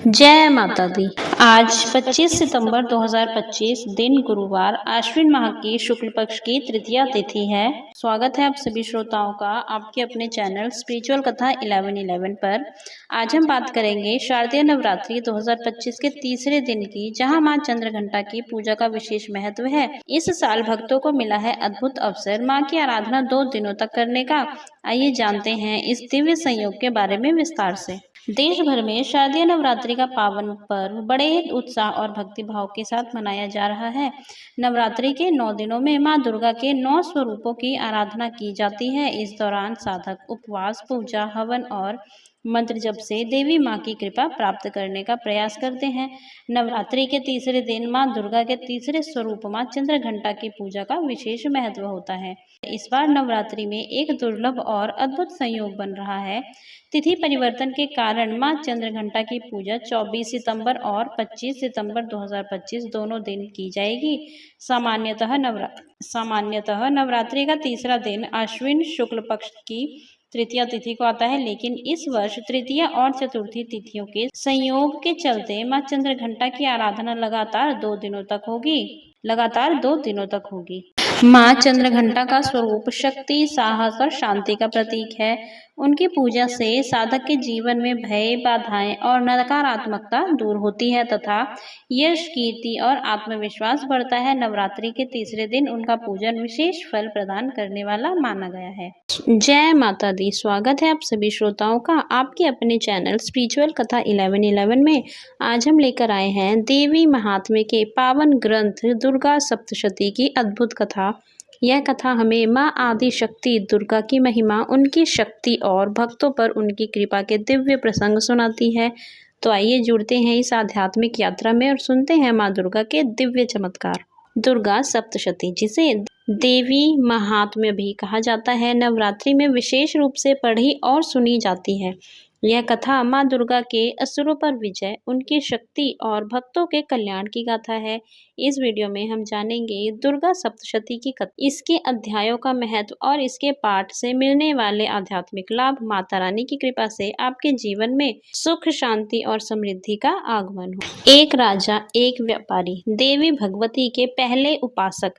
जय माता दी। आज 25 सितंबर 2025 दिन गुरुवार आश्विन माह की शुक्ल पक्ष की तृतीया तिथि है। स्वागत है आप सभी श्रोताओं का आपके अपने चैनल स्पिरिचुअल कथा 1111 पर। आज हम बात करेंगे शारदीय नवरात्रि 2025 के तीसरे दिन की, जहां मां चंद्रघंटा की पूजा का विशेष महत्व है। इस साल भक्तों को मिला है अद्भुत अवसर मां की आराधना 2 दिनों तक करने का। आइए जानते हैं इस दिव्य संयोग के बारे में विस्तार से। देश भर में शारदीय नवरात्रि का पावन पर्व बड़े उत्साह और भक्ति भाव के साथ मनाया जा रहा है। नवरात्रि के 9 दिनों में मां दुर्गा के 9 स्वरूपों की आराधना की जाती है। इस दौरान साधक उपवास, पूजा, हवन और मंत्र जप से देवी मां की कृपा प्राप्त करने का प्रयास करते हैं। नवरात्रि के तीसरे दिन मां दुर्गा के तीसरे स्वरूप मां चंद्रघंटा की पूजा का विशेष महत्व होता है। इस बार नवरात्रि में एक दुर्लभ और अद्भुत संयोग बन रहा है। तिथि परिवर्तन के कारण मां चंद्रघंटा की पूजा 24 सितंबर और 25 सितंबर 2025 दोनों दिन की जाएगी। सामान्यतः नवरात्रि का तीसरा दिन आश्विन शुक्ल पक्ष की तृतीया तिथि को आता है, लेकिन इस वर्ष तृतीया और चतुर्थी तिथियों के संयोग के चलते मां चंद्रघंटा की आराधना लगातार 2 दिनों तक होगी। मां चंद्रघंटा का स्वरूप शक्ति, साहस और शांति का प्रतीक है। उनकी पूजा से साधक के जीवन में भय, बाधाएं और नकारात्मकता दूर होती है तथा यश, कीर्ति और आत्मविश्वास बढ़ता है। नवरात्रि के तीसरे दिन उनका पूजन विशेष फल प्रदान करने वाला माना गया है। जय माता दी। स्वागत है आप सभी श्रोताओं का आपके अपने चैनल स्पिरिचुअल कथा 1111 में। आज हम लेकर आए हैं देवी महात्म्य के पावन ग्रंथ दुर्गा सप्तशती की अद्भुत कथा। यह कथा हमें मां आदि शक्ति दुर्गा की महिमा, उनकी शक्ति और भक्तों पर उनकी कृपा के दिव्य प्रसंग सुनाती है। तो आइए जुड़ते हैं इस आध्यात्मिक यात्रा में और सुनते हैं मां दुर्गा के दिव्य चमत्कार। दुर्गा सप्तशती, जिसे देवी महात्म्य भी कहा जाता है, नवरात्रि में विशेष रूप से पढ़ी और सुनी जाती है। यह कथा मां दुर्गा के असुरों पर विजय, उनकी शक्ति और भक्तों के कल्याण की गाथा है। इस वीडियो में हम जानेंगे दुर्गा सप्तशती की कथा, इसके अध्यायों का महत्व और इसके पाठ से मिलने वाले आध्यात्मिक लाभ। माता रानी की कृपा से आपके जीवन में सुख, शांति और समृद्धि का आगमन हो। एक राजा, एक व्यापारी। देवी भगवती के पहले उपासक,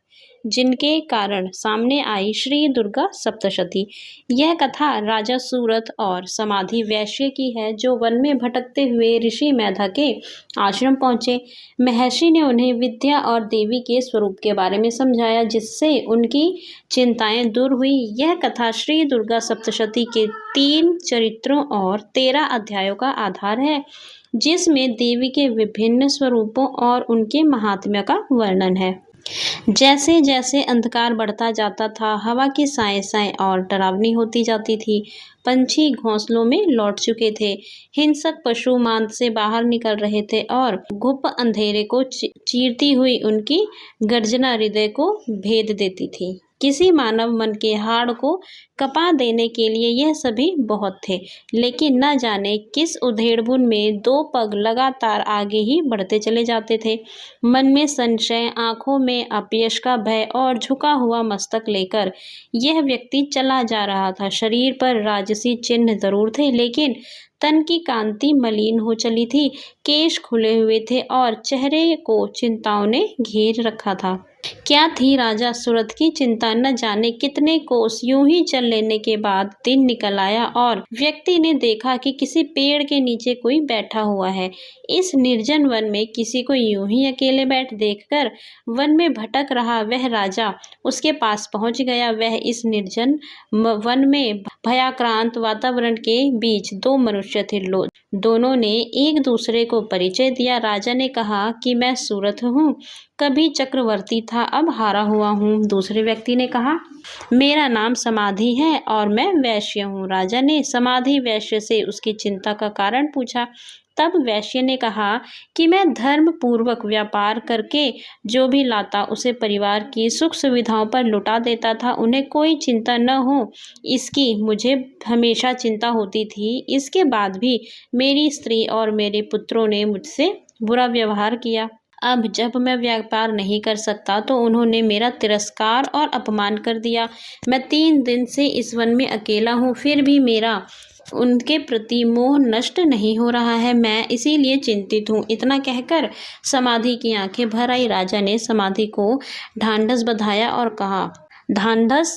जिनके कारण सामने आई श्री दुर्गा सप्तशती। यह कथा राजा सूरत और समाधि वैश्य की है, जो वन में भटकते हुए ऋषि मेधा के आश्रम पहुंचे। महर्षि ने उन्हें विद्या और देवी के स्वरूप के बारे में समझाया, जिससे उनकी चिंताएं दूर हुई। यह कथा श्री दुर्गा सप्तशती के 3 चरित्रों और 13 अध्यायों का आधार है, जिसमें देवी के विभिन्न स्वरूपों और उनके महात्म्य का वर्णन है। जैसे जैसे अंधकार बढ़ता जाता था, हवा की साएं और डरावनी होती जाती थी। पंछी घोंसलों में लौट चुके थे, हिंसक पशु मांद से बाहर निकल रहे थे और घुप अंधेरे को चीरती हुई उनकी गर्जना हृदय को भेद देती थी। किसी मानव मन के हाड़ को कपा देने के लिए यह सभी बहुत थे, लेकिन न जाने किस उधेड़बुन में 2 पग लगातार आगे ही बढ़ते चले जाते थे। मन में संशय, आंखों में अपयश का भय और झुका हुआ मस्तक लेकर यह व्यक्ति चला जा रहा था। शरीर पर राजसी चिन्ह जरूर थे, लेकिन तन की कांति मलिन हो चली थी। केश खुले हुए थे और चेहरे को चिंताओं ने घेर रखा था। क्या थी राजा सूरत की चिंता? न जाने कितने कोस यूं ही चल लेने के बाद दिन निकल आया और व्यक्ति ने देखा कि किसी पेड़ के नीचे कोई बैठा हुआ है। इस निर्जन वन में किसी को यूं ही अकेले बैठ देखकर वन में भटक रहा वह राजा उसके पास पहुंच गया। वह इस निर्जन वन में भयाक्रांत वातावरण के बीच 2 मनुष्य थे। दोनों ने एक दूसरे को परिचय दिया। राजा ने कहा कि मैं सूरत हूँ, कभी चक्रवर्ती था, अब हारा हुआ हूँ। दूसरे व्यक्ति ने कहा, मेरा नाम समाधि है और मैं वैश्य हूँ। राजा ने समाधि वैश्य से उसकी चिंता का कारण पूछा। तब वैश्य ने कहा कि मैं धर्म पूर्वक व्यापार करके जो भी लाता उसे परिवार की सुख सुविधाओं पर लुटा देता था। उन्हें कोई चिंता न हो, इसकी मुझे हमेशा चिंता होती थी। इसके बाद भी मेरी स्त्री और मेरे पुत्रों ने मुझसे बुरा व्यवहार किया। अब जब मैं व्यापार नहीं कर सकता तो उन्होंने मेरा तिरस्कार और अपमान कर दिया। मैं 3 दिन से इस वन में अकेला हूँ, फिर भी मेरा उनके प्रति मोह नष्ट नहीं हो रहा है, मैं इसीलिए चिंतित हूँ। इतना कहकर समाधि की आंखें भर आई। राजा ने समाधि को ढांढस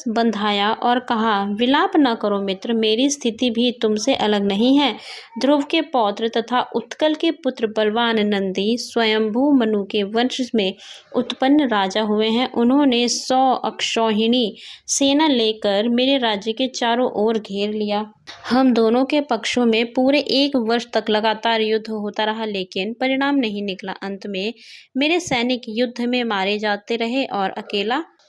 बंधाया और कहा, विलाप न करो मित्र, मेरी स्थिति भी तुमसे अलग नहीं है। ध्रुव के पौत्र तथा उत्कल के पुत्र बलवान नंदी स्वयंभू मनु के वंश में उत्पन्न राजा हुए हैं। उन्होंने 100 अक्षौहिणी सेना लेकर मेरे राज्य के चारों ओर घेर लिया। हम दोनों के पक्षों में पूरे 1 वर्ष तक लगातार युद्ध होता रहा, लेकिन परिणाम नहीं निकला। अंत में मेरे सैनिक युद्ध में मारे जाते रहे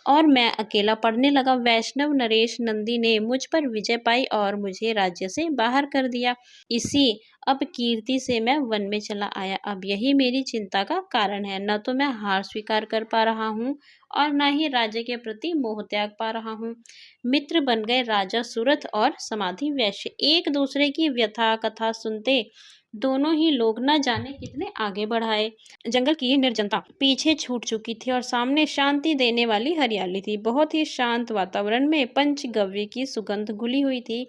और मैं अकेला पड़ने लगा। वैष्णव नरेश नंदी ने मुझ पर विजय पाई और मुझे राज्य से बाहर कर दिया। इसी अपकीर्ति से मैं वन में चला आया। अब यही मेरी चिंता का कारण है। न तो मैं हार स्वीकार कर पा रहा हूँ और न ही राज्य के प्रति मोह त्याग पा रहा हूँ। मित्र बन गए राजा सुरथ और समाधि वैश्य। एक दूसरे की व्यथा कथा सुनते दोनों ही लोग न जाने कितने आगे बढ़ाए। जंगल की निर्जनता पीछे छूट चुकी थी और सामने शांति देने वाली हरियाली थी। बहुत ही शांत वातावरण में पंचगव्य की सुगंध घुली हुई थी।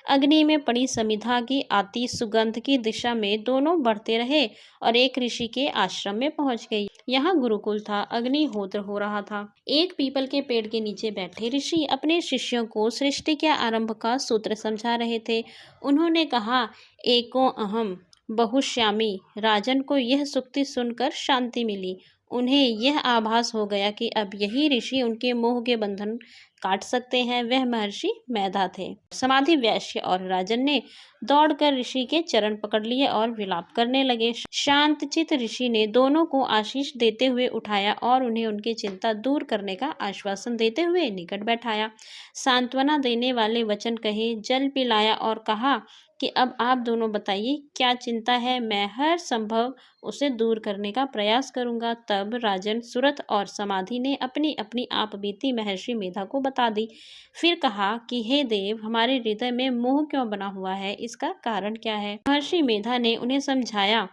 अग्नि में पड़ी समिधा की आती सुगंध की दिशा में दोनों बढ़ते रहे और एक ऋषि के आश्रम में पहुंच गई। यहाँ गुरुकुल था, अग्निहोत्र हो रहा था। एक पीपल के पेड़ के नीचे बैठे ऋषि अपने शिष्यों को सृष्टि के आरंभ का सूत्र समझा रहे थे। उन्होंने कहा, एको अहम बहुश्यामी। राजन को यह सूक्ति सुनकर शांति मिली। उन्हें यह आभास हो गया कि अब यही ऋषि उनके मोह के बंधन काट सकते हैं। वह महर्षि मेधा थे। समाधि वैश्य और राजन ने दौड़कर ऋषि के चरण पकड़ लिए और विलाप करने लगे। शांतचित ऋषि ने दोनों को आशीष देते हुए उठाया और उन्हें उनकी चिंता दूर करने का आश्वासन देते हुए निकट बैठाया। सांत्वना देने वाले वचन कहे, जल पिलाया और कहा कि अब आप दोनों बताइए क्या चिंता है, मैं हर संभव उसे दूर करने का प्रयास करूंगा। तब राजन सुरथ और समाधि ने अपनी अपनी आप बीती महर्षि मेधा को बता दी। फिर कहा कि हे देव, हमारे हृदय में मोह क्यों बना हुआ है, इसका कारण क्या है। महर्षि मेधा ने उन्हें समझाया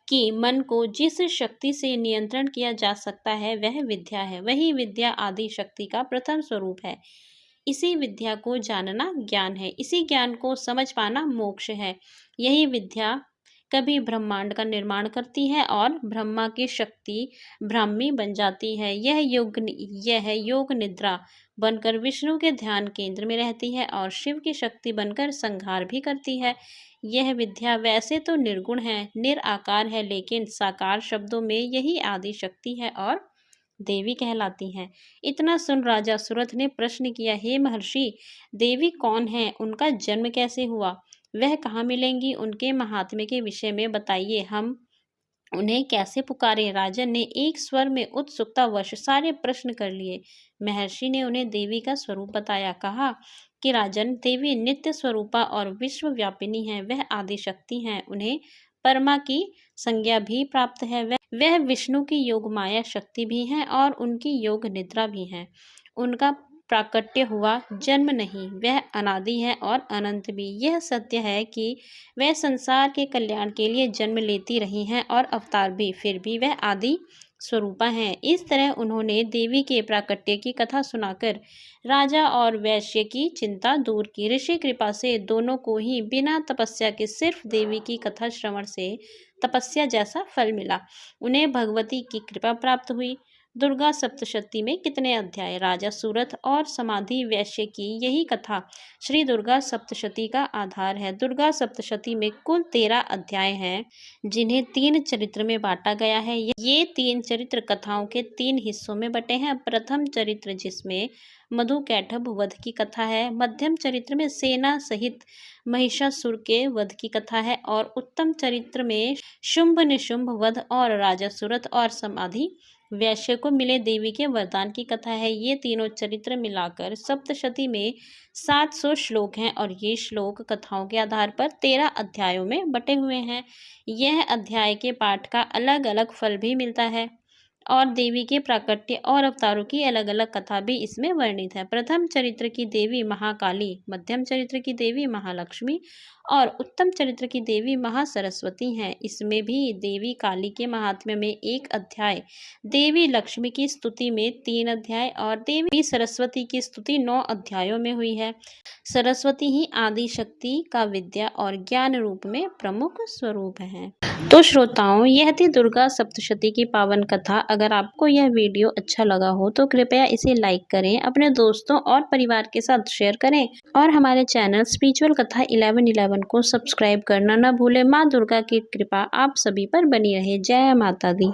कि मन को जिस शक्ति से नियंत्रण किया जा सकता है वह विद्या है। वही विद्या आदि शक्ति का प्रथम स्वरूप है। इसी विद्या को जानना ज्ञान है। इसी ज्ञान को समझ पाना मोक्ष है। यही विद्या कभी ब्रह्मांड का निर्माण करती है और ब्रह्मा की शक्ति ब्राह्मी बन जाती है। यह योग निद्रा बनकर विष्णु के ध्यान केंद्र में रहती है और शिव की शक्ति बनकर संहार भी करती है। यह विद्या वैसे तो निर्गुण है, निराकार है, लेकिन साकार शब्दों में यही आदि शक्ति है और देवी कहलाती हैं। इतना सुन राजा सुरथ ने प्रश्न किया, हे महर्षि, देवी कौन है, उनका जन्म कैसे हुआ, वह कहाँ मिलेंगी, उनके महात्म्य के विषय में बताइए, हम उन्हें कैसे पुकारें। राजन ने एक स्वर में उत्सुकतावश सारे प्रश्न कर लिए। महर्षि ने उन्हें देवी का स्वरूप बताया। कहा कि राजन, देवी नित्य स्वरूपा और विश्वव्यापिनी है। वह आदि शक्ति हैं। उन्हें परमा की संज्ञा भी प्राप्त है। वह विष्णु की योग माया शक्ति भी हैं और उनकी योग निद्रा भी हैं। उनका प्राकट्य हुआ जन्म नहीं, वह अनादि है और अनंत भी। यह सत्य है कि वह संसार के कल्याण के लिए जन्म लेती रही हैं और अवतार भी, फिर भी वह आदि स्वरूपा हैं। इस तरह उन्होंने देवी के प्राकट्य की कथा सुनाकर राजा और वैश्य की चिंता दूर की। ऋषि कृपा से दोनों को ही बिना तपस्या के सिर्फ देवी की कथा श्रवण से तपस्या जैसा फल मिला। उन्हें भगवती की कृपा प्राप्त हुई। दुर्गा सप्तशती में कितने अध्याय। राजा सूरथ और समाधि वैश्य की यही कथा श्री दुर्गा सप्तशती का आधार है। दुर्गा सप्तशती में कुल 13 अध्याय हैं, जिन्हें 3 चरित्र में बांटा गया है। ये 3 चरित्र कथाओं के 3 हिस्सों में बटे हैं। प्रथम चरित्र, जिसमें मधु कैटभ वध की कथा है, मध्यम चरित्र में सेना सहित महिषासुर के वध की कथा है और उत्तम चरित्र में शुंभ निशुंभ वध और राजा सूरथ और समाधि वैश्य को मिले देवी के वरदान की कथा है। ये तीनों चरित्र मिलाकर सप्तशती में 700 श्लोक हैं और ये श्लोक कथाओं के आधार पर 13 अध्यायों में बटे हुए हैं। यह अध्याय के पाठ का अलग अलग फल भी मिलता है और देवी के प्राकट्य और अवतारों की अलग अलग कथा भी इसमें वर्णित है। प्रथम चरित्र की देवी महाकाली, मध्यम चरित्र की देवी महालक्ष्मी और उत्तम चरित्र की देवी महासरस्वती हैं। इसमें भी देवी काली के महात्म्य में 1 अध्याय, देवी लक्ष्मी की स्तुति में 3 अध्याय और देवी सरस्वती की स्तुति 9 अध्यायों में हुई है। सरस्वती ही आदि शक्ति का विद्या और ज्ञान रूप में प्रमुख स्वरूप है। तो श्रोताओं, यह थी दुर्गा सप्तशती की पावन कथा। अगर आपको यह वीडियो अच्छा लगा हो तो कृपया इसे लाइक करें, अपने दोस्तों और परिवार के साथ शेयर करें और हमारे चैनल स्पिरिचुअल कथा 1111 को सब्सक्राइब करना न भूलें। माँ दुर्गा की कृपा आप सभी पर बनी रहे। जय माता दी।